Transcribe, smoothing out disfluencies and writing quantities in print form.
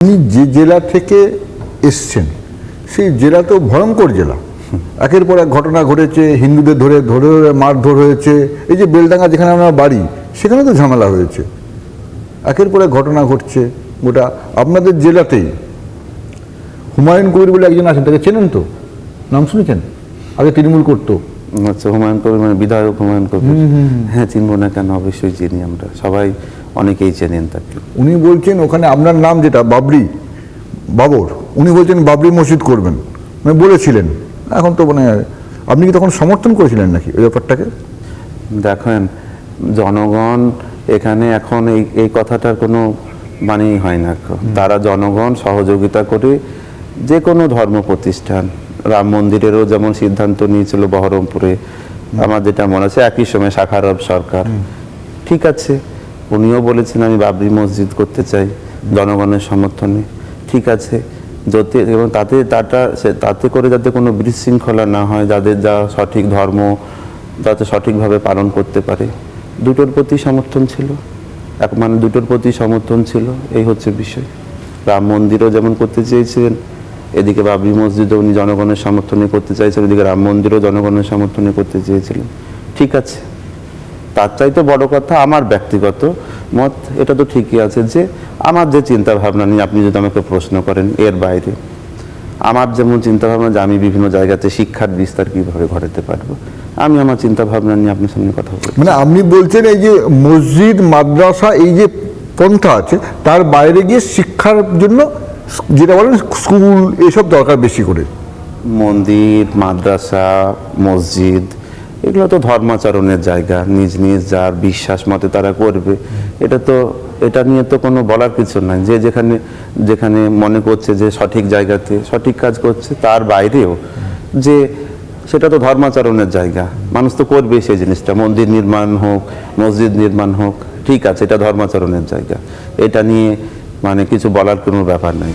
উনি যে জেলা থেকে এসছেন সেই জেলা তো ভয়ঙ্কর জেলা, একের পর এক ঘটনা ঘটেছে, হিন্দুদের ধরে ধরে মারধর হয়েছে। এই যে বেলডাঙ্গা যেখানে আমার বাড়ি সেখানে তো ঝামেলা হয়েছে, একের পর এক ঘটনা ঘটছে গোটা আপনাদের জেলাতেই। হুমায়ুন কবির বলে একজন আছেন, তাকে চেনেন তো? নাম শুনেছেন? আগে তৃণমূল করতো। আচ্ছা, হুমায়ুন কবির মানে বিধায়ক হুমায়ুন কবির? হ্যাঁ, চিনবো না কেন, অবশ্যই চিনি, আমরা সবাই অনেকেই চেনেন তাকে। উনি বলছেন ওখানে আপনার নাম যেটা বাবর, উনি বলছেন বাবরি মসজিদ করবেন, মানে বলেছিলেন। এখন তো মানে আপনি কি তখন সমর্থন করেছিলেন নাকি ওই ব্যাপারটাকে? দেখেন, জনগণ এখানে এখন এই কথাটার কোনো মানেই হয় না। তারা জনগণ সহযোগিতা করে যে কোনো ধর্ম প্রতিষ্ঠান, রাম মন্দিরেরও যেমন সিদ্ধান্ত নিয়েছিল বহরমপুরে, আমার যেটা মনে আছে একই সময় শাখারব সরকার, ঠিক আছে, উনিও বলেছেন আমি বাবরি মসজিদ করতে চাই জনগণের সমর্থনে, ঠিক আছে, যাতে এবং তাতে করে যাতে কোনো বিশৃঙ্খলা না হয়, যাদের যা সঠিক ধর্ম যাতে সঠিকভাবে পালন করতে পারে, দুটোর প্রতি সমর্থন ছিল। মানে দুটোর প্রতি সমর্থন ছিল, এই হচ্ছে বিষয়। রাম মন্দিরও যেমন করতে চেয়েছিলেন, এদিকে বাবরি মসজিদও উনি জনগণের সমর্থনে করতে চাইছিলেন, এদিকে রাম মন্দিরও জনগণের সমর্থনে করতে চেয়েছিলেন, ঠিক আছে। তার চাইতে বড় কথা আমার ব্যক্তিগত মত, এটা তো ঠিকই আছে যে আমার যে চিন্তা ভাবনা নিয়ে আপনি যদি আমাকে প্রশ্ন করেন, এর বাইরে আমার যেমন চিন্তা ভাবনা যে আমি বিভিন্ন জায়গাতে শিক্ষার বিস্তার কীভাবে ঘটাতে পারবো, আমি আমার চিন্তা ভাবনা নিয়ে আপনার সামনে কথা বলছি। মানে আপনি বলছেন এই যে মসজিদ মাদ্রাসা এই যে পন্থা আছে তার বাইরে গিয়ে শিক্ষার জন্য যেটা বলেন স্কুল এসব দরকার বেশি করে। মন্দির, মাদ্রাসা, মসজিদ এগুলো তো ধর্মাচরণের জায়গা, নিজ নিজ যার বিশ্বাস মতে তারা করবে, এটা নিয়ে তো কোনো বলার কিছু নাই। যে যেখানে মনে করছে যে সঠিক জায়গাতে সঠিক কাজ করছে, তার বাইরেও যে সেটা তো ধর্মাচরণের জায়গা, মানুষ তো করবে সেই জিনিসটা, মন্দির নির্মাণ হোক, মসজিদ নির্মাণ হোক, ঠিক আছে, এটা ধর্মাচরণের জায়গা, এটা নিয়ে মানে কিছু বলার কোনো ব্যাপার নাই।